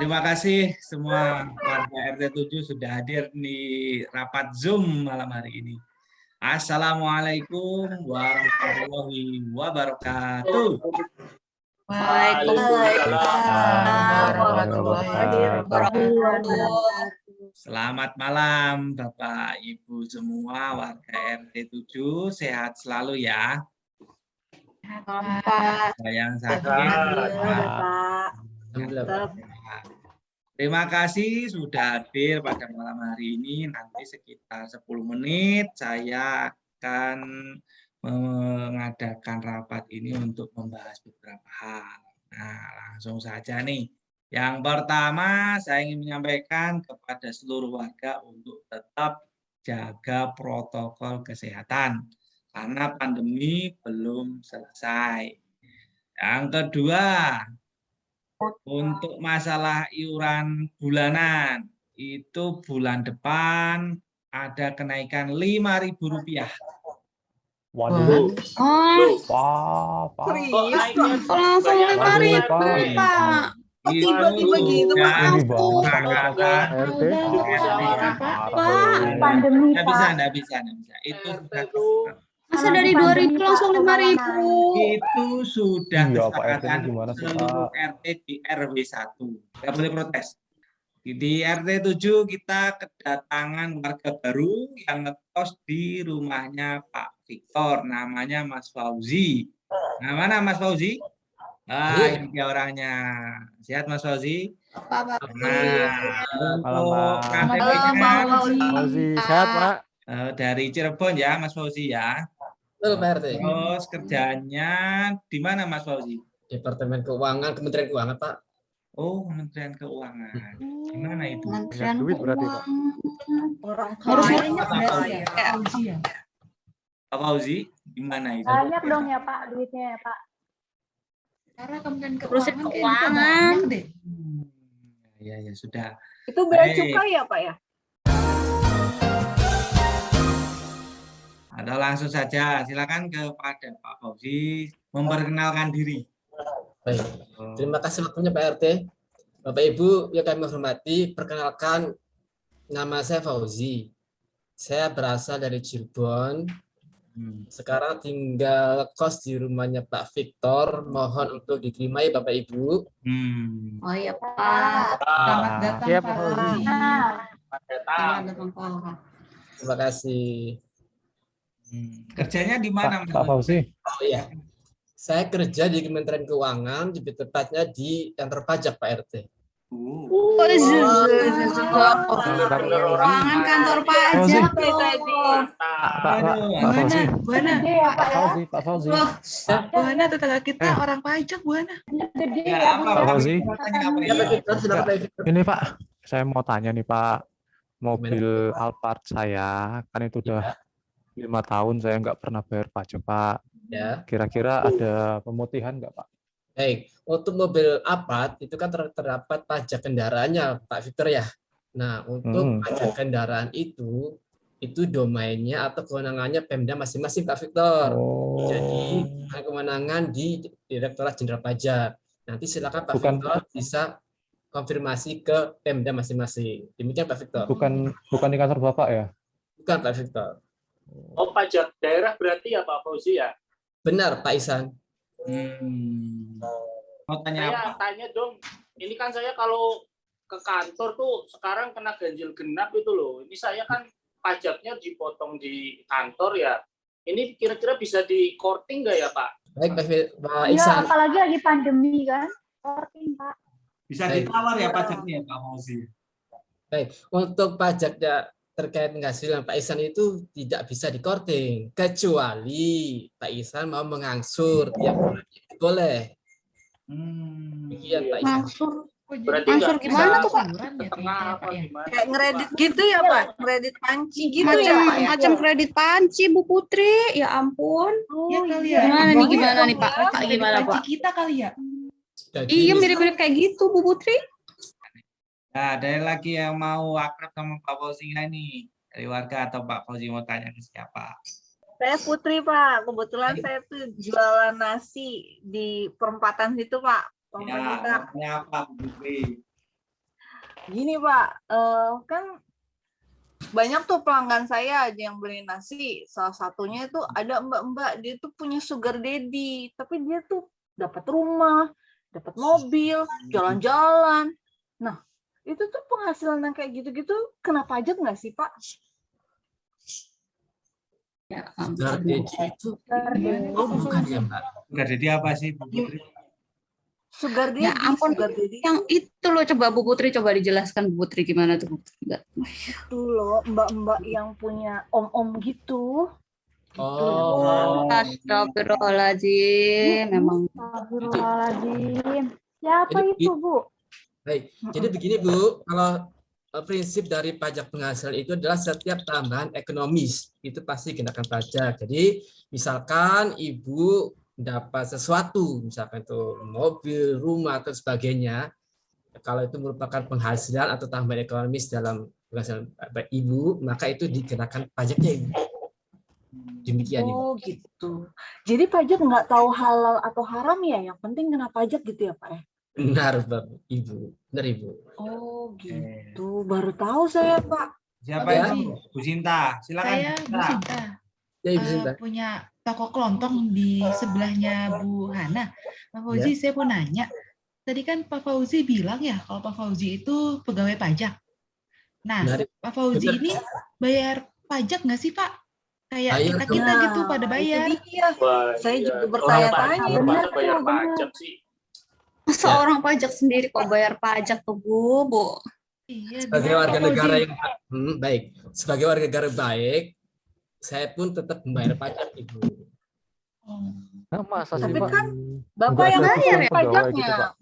Terima kasih semua warga RT 7 sudah hadir di rapat Zoom malam hari ini. Assalamualaikum warahmatullahi wabarakatuh. Waalaikumsalam warahmatullahi wabarakatuh. Selamat malam Bapak Ibu semua warga RT 7, sehat selalu ya. Yang sakit, terima kasih sudah hadir pada malam hari ini. Nanti sekitar 10 menit saya akan mengadakan rapat ini untuk membahas beberapa hal. Nah, langsung saja nih. Yang pertama, saya ingin menyampaikan kepada seluruh warga untuk tetap jaga protokol kesehatan karena pandemi belum selesai. Yang kedua, untuk masalah iuran bulanan, itu bulan depan ada kenaikan Rp5.000. Waduh. Pak. Langsung 5.000, Pak. Tiba-tiba gitu, Pak. Pandemi, Nggak bisa. Itu sudah Masa dari 2.000 langsung 5.000? Itu sudah Iya, Pak, kesepakatan RT-nya gimana sih, seluruh Pak? RT di RW 1. Nggak boleh protes. Di RT 7 kita kedatangan warga baru yang ngekos di rumahnya Pak Victor, namanya Mas Fauzi. Nah, mana Mas Fauzi? Ini dia orangnya. Sehat Mas Fauzi? Pak. Nah, Malam, untuk Pak. KTP-nya Fauzi, sehat, Pak? dari Cirebon ya Mas Fauzi ya. Betul, Pak RT. Terus kerjanya di mana Mas Fauzi? Departemen Keuangan, Kementerian Keuangan, Pak. Oh, Kementerian Keuangan. Gimana itu? Banyak duit berarti, Pak. Harusnya Pak Fauzi, gimana itu? Banyak dong ya Pak duitnya ya Pak. Karena Kementerian Urusan Keuangan keuangan. deh. Ya sudah. Itu bea Baik. cukai ya Pak ya? Atau langsung saja, silakan kepada Pak Fauzi memperkenalkan diri. Baik. Terima kasih waktunya Pak RT. Bapak Ibu yang kami hormati, perkenalkan nama saya Fauzi. Saya berasal dari Cirebon. Sekarang tinggal kos di rumahnya Pak Victor. Mohon untuk diterima ya Bapak Ibu. Oh iya, Pak. Selamat datang Siap, Pak Pak Fauzi. Fauzi. Selamat datang, Pak. Terima kasih. Kerjanya di mana? Pak Fauzi. Oh iya. Saya kerja di Kementerian Keuangan, lebih tepatnya di kantor pajak Pak RT. Keuangan kantor Fauzi. pajak. Pak Fauzi. Buana, Pak Fauzi. Buana tetangga kita orang pajak, Buana. Gede Ya, ya apa, Bu. Pak Fauzi. Ya, Pak Victor, silakan Pak Victor. Ini Pak, saya mau tanya nih Pak, mobil Alphard saya kan itu udah 5 tahun saya nggak pernah bayar pajak Pak. Ya. Kira-kira ada pemutihan nggak Pak? Baik, untuk mobil Alphard itu kan terdapat pajak kendaraannya Pak Victor ya. Nah, untuk pajak kendaraan itu domainnya atau kewenangannya Pemda masing-masing Pak Victor. Jadi kewenangan di Direktorat Jenderal Pajak. Nanti silakan Pak Victor bisa konfirmasi ke Pemda masing-masing. Demikian Pak Victor. Bukan di kantor Bapak ya? Bukan Pak Victor. Oh, pajak daerah berarti ya Pak Fauzi ya? Benar Pak Ihsan. Mau tanya Saya apa? tanya dong, ini kan saya kalau ke kantor tuh sekarang kena ganjil genap itu loh. Ini saya kan pajaknya dipotong di kantor ya. Ini kira-kira bisa di korting nggak ya Pak? Baik Pak Iya, Ihsan. apalagi lagi pandemi kan. Korting Pak. Bisa ditawar ya pajaknya Pak Fauzi? Baik, untuk pajaknya terkait penghasilan Pak Ihsan itu tidak bisa dikorting kecuali Pak Ihsan mau mengangsur tiap bulan itu boleh. Demikian Pak Ihsan. Berarti Mansur nggak gimana bisa tuh, Pak? setengah apa gimana? Kayak ngeredit gitu ya Pak, ngeredit panci gitu ya Pak ya. Macam kredit panci Bu Putri, ya ampun. Ya kali ya. Gimana nih Pak? Kakak gimana Panci Pak? kita kali ya. Jadi, Iya mirip-mirip kayak gitu Bu Putri. Nah, ada lagi yang mau akrab sama Pak Fauzi nggak nih? Dari warga atau Pak Fauzi mau tanya ke siapa? Saya Putri Pak, kebetulan saya tuh jualan nasi di perempatan situ Pak. Ya, namanya apa Bu Putri? Gini Pak, kan banyak tuh pelanggan saya aja yang beli nasi. Salah satunya itu ada mbak-mbak, dia tuh punya sugar daddy, tapi dia tuh dapat rumah, dapat mobil, jalan-jalan. Nah, itu tuh penghasilan yang kayak gitu-gitu kena pajak nggak sih Pak? Ya Sugar ampun. daddy itu Sugar bukan ya Mbak? Enggak, jadi apa sih Bu Putri? Sugar Ya daddy, ampun. sugar daddy Yang itu loh, coba Bu Putri coba dijelaskan Bu Putri gimana tuh Bu Putri. Nggak. itu loh, mbak-mbak yang punya om-om gitu. Oh, Astagfirullahaladzim, memang. Astagfirullahaladzim. Siapa Jadi, itu, Bu? baik. Jadi begini Bu, kalau prinsip dari pajak penghasilan itu adalah setiap tambahan ekonomis itu pasti kenakan pajak. Jadi misalkan Ibu dapat sesuatu, misalkan itu mobil, rumah atau sebagainya, kalau itu merupakan penghasilan atau tambahan ekonomis dalam penghasilan Ibu, maka itu dikenakan pajaknya Ibu. Demikian Ibu. Oh gitu. Jadi pajak nggak tahu halal atau haram ya, yang penting kena pajak gitu ya Pak ya? Benar Bapak Ibu, benar Ibu. Oh gitu, baru tahu saya Pak. Siapa Ya. itu? Bu Sinta, silakan. Saya Bu Bu Sinta. Sinta, Ya Ibu Sinta. punya toko kelontong di sebelahnya Bu Hana. Pak Fauzi, saya mau nanya. Tadi kan Pak Fauzi bilang ya, kalau Pak Fauzi itu pegawai pajak. Nah, Benar. Pak Fauzi Benar. ini bayar pajak nggak sih Pak? Kayak Bayar kita-kita dong. gitu pada bayar. Itu dia. Wah, Saya iya. juga bertanya-tanya. Orang Benar pajak bayar tuh, benar. pajak sih. Masa Ya. orang pajak sendiri kok bayar pajak tuh Bu? Iya, Sebagai gimana, warga Pak Fauzi? negara yang baik, sebagai warga negara baik, saya pun tetap membayar pajak Ibu. Oh. Nah, masa sih Tapi Pak? kan Bapak Nggak yang ada bayar sistem pegawai pajaknya gitu, Pak.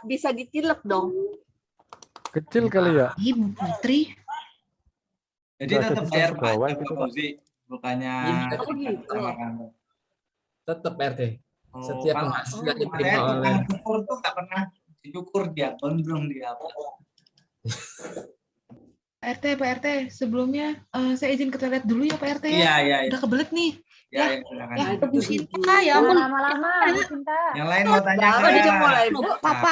bisa ditilep dong. Kecil kali ya? Ibu Putri. Jadi Nggak ada tetap sistem bayar pegawai pajak gitu, Pak Pak. Fauzi, bukannya Iya. Oh, gitu. sama kamu. Tetap RT. Oh, Setiap kalau penghasilan saya diterima oleh tukang cukur tuh nggak pernah dicukur dia, gondrong dia. Pak. Pak RT, sebelumnya saya izin ke toilet dulu ya Pak RT Iya, ya. iya, iya. Udah kebelet nih. Ya, silakan. Ya, Bu Sinta, ya Jangan ampun. lama-lama, Bu Sinta. Yang lain mau tanya Baru nggak? dia mulai, Bu. Pak, Apa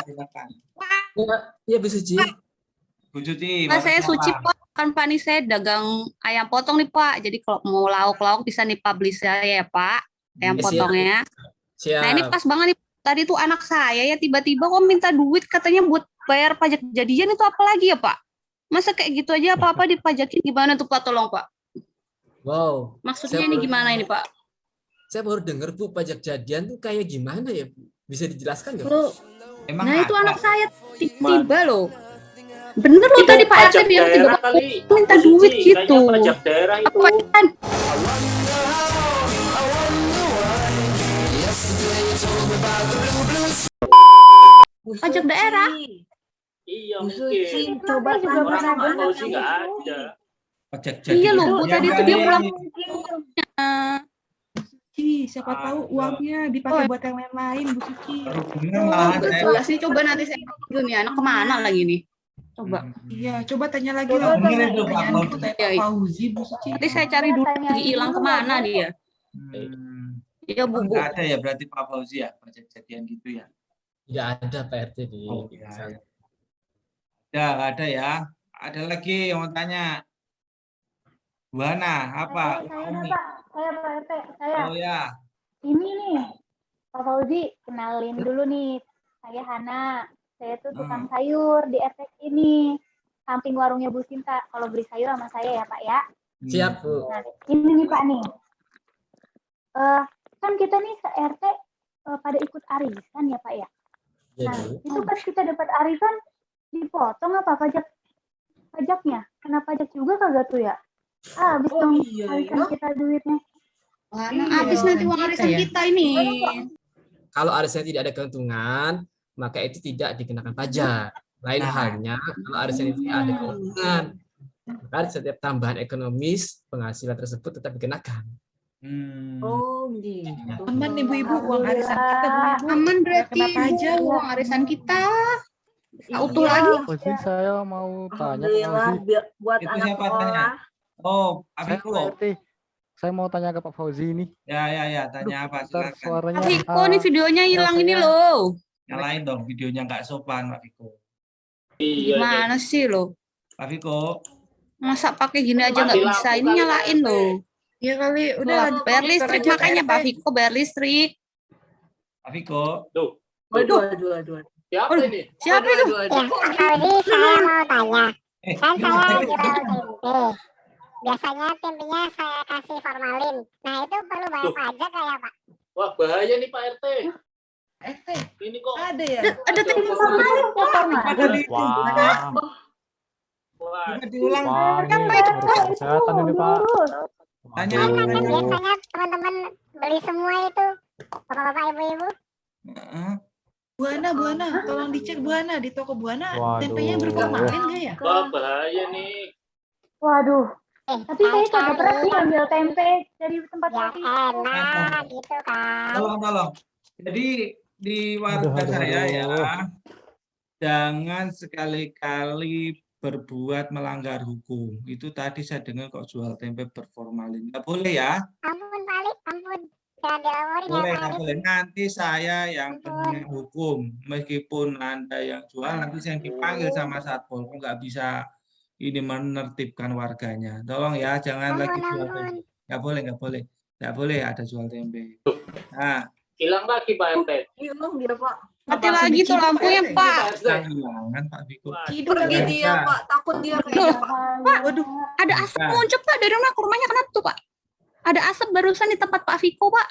silakan. ya Bu Suci. Bu Cuci, Pak, mau saya tanya Suci apa? Pak. Kan Pak nih saya dagang ayam potong nih Pak. Jadi kalau mau lauk-lauk bisa nih Pak beli saya ya Pak. Ayam Siap. potongnya. Nah ini Siap. pas banget nih. Tadi tuh anak saya ya tiba-tiba kok minta duit katanya buat bayar pajak jadian itu apa lagi ya Pak? Masa kayak gitu aja apa-apa dipajakin gimana tuh Pak? Tolong Pak. Wow. Maksudnya Saya ini baru- gimana ini Pak? Saya baru dengar Bu, pajak jadian tuh kayak gimana ya Bu? Bisa dijelaskan nggak Bu? Loh, Emang nah itu ada? anak saya tiba-tiba loh. Bener loh Itu tadi Pak RT pajak bilang daerah tiba-tiba kali. minta Bu Suci, duit kayaknya gitu. Pajak daerah itu. Apa kan? Bu Pajak Suci. daerah. Iya, Bu mungkin. Suci, coba Saya juga Orang pernah sama dengar Fauzi nggak ada. Pajak Iya loh, Bu, jadian tadi itu kali. dia pulang. Suci, siapa tahu uangnya dipakai buat yang lain-lain Bu Suci. Baru dengar Oh, malahan saya. betul sih. Coba nanti saya dulu nih anak kemana lagi nih? Coba. Iya, coba tanya lagi Coba lah. bener itu, Pak Pertanyaan Fauzi. itu kayak Iya, Pak iya. Fauzi Bu Suci. Nanti saya cari dulu lagi hilang kemana dia. Hmm. Iya Bu. Nggak ada ya berarti Pak Fauzi ya pajak jadian gitu ya? Nggak ada Pak RT di Oh, iya, iya. Ya, nggak ada ya. Ada lagi yang mau tanya. Bu Hana, apa? Saya, Umi. Pak. Saya, Pak RT. Saya. Oh ya. Ini nih, Pak Fauzi, kenalin dulu nih. Saya Hana. Saya tuh tukang sayur di RT ini. Samping warungnya Bu Sinta. Kalau beli sayur sama saya ya, Pak ya. Siap Bu. Nah, ini nih Pak nih. Kan kita nih se-RT pada ikut arisan ya Pak ya. Ya, Nah, Bu. itu pas kita dapat arisan dipotong apa pajaknya? Kena pajak juga kagak tuh ya? Habis Oh, dong iya, arisan ya. kita duitnya. Wah, Iya, habis nanti uang kita arisan ya. kita ini. Kalau arisan tidak ada keuntungan, maka itu tidak dikenakan pajak. Lain Nah. halnya kalau arisan itu ada keuntungan, maka setiap tambahan ekonomis penghasilan tersebut tetap dikenakan. Hmm. Oh gitu. Aman nih Bu Ibu, uang arisan kita Bu Ibu. Aman Nggak berarti kena pajak. uang arisan kita. Iya. Utuh lagi. Fauzi, saya mau tanya Pak Alhamdulillah Fauzi. buat Itu anak siapa tanya? sekolah. Oh, Saya Abiko. Pak RT. Saya mau tanya ke Pak Fauzi ini. Ya, tanya apa? Ntar Silakan. suaranya. Viko nih videonya hilang ini saya- loh. Yang lain dong, videonya nggak sopan, Pak Viko. Iya, Gimana sih lo? Pak Viko. Masa pakai gini aja Mati nggak lampu bisa? Ini kali, nyalain Pak RT. loh. Ya kali udah Lah, lanjut bayar komputer listrik aja, makanya RT. Pak Viko bayar listrik. Pak Viko. Tuh, Waduh. siapa Aduh, ini? siapa itu? Ya, Fauzi, saya mau tanya. Kan saya ini- jual tempe. Biasanya tempenya saya kasih formalin. Nah, itu perlu bayar Tuh. pajak nggak ya, Pak? Wah, bahaya nih Pak RT. RT, Ini kok ada ya? Ada Ada tempe formalin. Coba dihitung. Wah, Wah, Coba diulang. wah, ini urusan kesehatan ini Pak. Tanya Waduh. Kan biasanya teman-teman beli semua itu. Bapak-bapak, ibu-ibu. Heeh. Buana, tolong dicek Buana di toko Buana Waduh. tempenya berformalin nggak ya? wah, bahaya nih. Waduh, tapi saya sekali-sekali. kagak pernah sih ambil tempe dari tempat Ya kopi. enak gitu kan. Tolong. Jadi di warga Aduh, saya ya, aduh. jangan sekali-kali berbuat melanggar hukum. Itu tadi saya dengar kok jual tempe berformalin. Nggak boleh ya. Ampun, Pak Ali, ampun. Jangan dilaporin ya, Boleh, Pak nggak Ali. boleh. Nanti saya yang kena hukum. Meskipun Anda yang jual, nanti saya yang dipanggil sama Satpol. Kok nggak bisa ini menertibkan warganya. Tolong ya, jangan lagi Ampun, jual ampun. tempe. Nggak boleh. Nggak boleh ada jual tempe. Nah, Hilang lagi Pak RT. Hilang dia, Pak. Mati Apa, lagi tuh sedikit, lampunya, RT? Pak. kehilangan Pak Viko. Wah, Hidup Pergi lagi. dia, Pak. Takut dia Loh, kayaknya. Pak, Waduh, ada asap Nah. muncul Pak dari rumah ke rumahnya kenapa tuh Pak? Ada asap barusan di tempat Pak Viko Pak.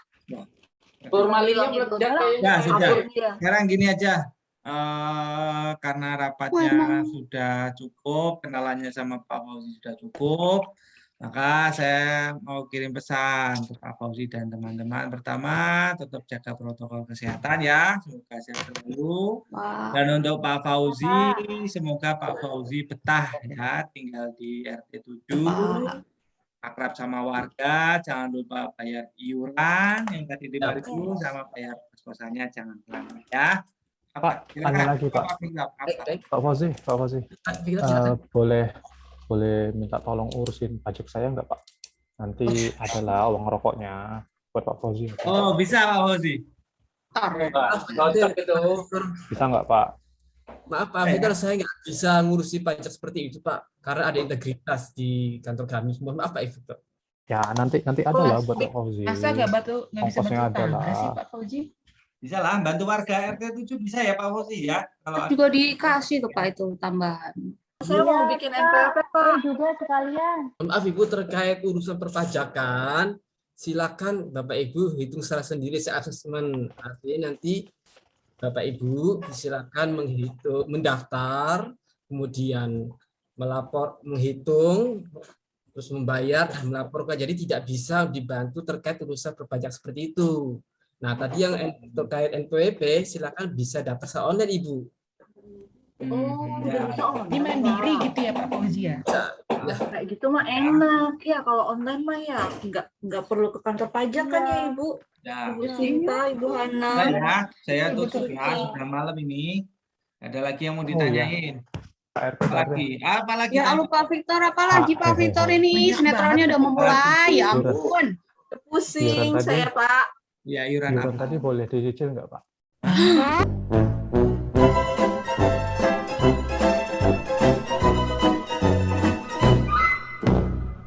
formalinnya Hilang itu. meledak kayaknya. Ya, sudah. Kabur dia. Sekarang gini aja, karena rapatnya Waduh. sudah cukup, kenalannya sama Pak Fauzi sudah cukup, maka saya mau kirim pesan ke Pak Fauzi dan teman-teman. Pertama, tetap jaga protokol kesehatan ya, semoga sehat selalu. Wah. Dan untuk Pak Fauzi, semoga Pak Fauzi betah ya, tinggal di RT 7. Pak. Akrab sama warga, jangan lupa bayar iuran yang tadi 5.000 sama bayar kos-kosannya jangan pelanggar ya. Pak, Silakan. tanya lagi, Pak. Pak Fauzi, boleh minta tolong urusin pajak saya nggak Pak? Nanti adalah uang rokoknya buat Pak Fauzi. Oh, bisa Pak Fauzi. Wah, cocok itu. Bisa nggak Pak? Maaf Pak Peter, saya nggak bisa ngurusi pajak seperti itu Pak, karena ada integritas di kantor kami. Mohon maaf Pak Victor. Ya nanti ada lah buat Pak Fauzi. masa nggak bisa Ongkosnya bantu ada tangga sih lah. Pak Fauzi? Bisa lah, bantu warga RT 7 bisa ya Pak Fauzi ya. Kalau Juga dikasih tuh Pak itu tambahan. Saya mau Iya, bikin Pak. NPWP, Pak. Saya juga sekalian. Mohon maaf Ibu, terkait urusan perpajakan, silakan Bapak Ibu hitung secara sendiri se-asesmen. Artinya nanti Bapak Ibu silakan menghitung, mendaftar, kemudian menghitung, terus membayar dan melaporkan. Jadi tidak bisa dibantu terkait urusan perpajak seperti itu. Nah, tadi yang terkait NPWP silakan bisa daftar secara online Ibu. ya. Ini mandiri gitu ya Pak Fauzi ya? Kayak gitu mah enak ya, kalau online mah ya nggak perlu ke kantor pajak kan ya Ibu. Ya. Ibu Sinta, Ibu Hana. Nah, saya Iya, tutup betul. ya, sudah malam ini. Ada lagi yang mau Oh, ditanyain? Pak RT, Apalagi? Ya Allah Pak Victor, apalagi Pak Victor ini Banyak sinetronnya banget. udah memulai. Ya Iuran. ampun. Pusing Iuran tadi. saya Pak. Ya, iuran Iuran apa? tadi boleh dicicil nggak Pak? Hah?